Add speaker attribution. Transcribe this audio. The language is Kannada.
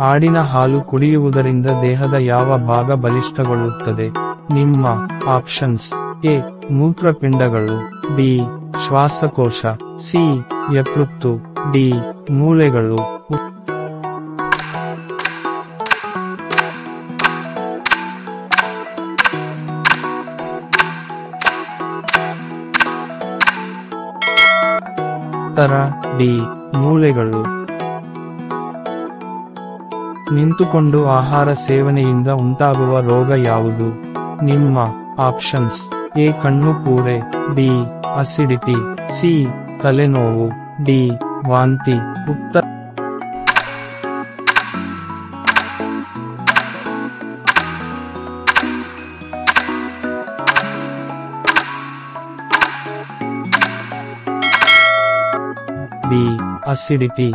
Speaker 1: ಆಡಿನ ಹಾಲು ಕುಡಿಯುವುದರಿಂದ ದೇಹದ ಯಾವ ಭಾಗ ಬಲಿಷ್ಠಗೊಳ್ಳುತ್ತದೆ? ನಿಮ್ಮ ಆಪ್ಷನ್ಸ್: ಎ. ಮೂತ್ರಪಿಂಡಗಳು, ಬಿ. ಶ್ವಾಸಕೋಶ, ಸಿ. ಯಕೃತ್ತು, ಡಿ. ಮೂಳೆಗಳು. ಉತ್ತರ ಡಿ. ಮೂಳೆಗಳು. ನಿಂತುಕೊಂಡು ಆಹಾರ ಸೇವನೆಯಿಂದ ಉಂಟಾಗುವ ರೋಗ ಯಾವುದು? ನಿಮ್ಮ ಆಪ್ಷನ್ಸ್: ಎ. ಕಣ್ಣು ಪೂರೆ, ಬಿ. Acidity, C. ತಲೆನೋವು, ಡಿ. ವಾಂತಿ. ಉತ್ತರ ಬಿ. ಅಸಿಡಿಟಿ.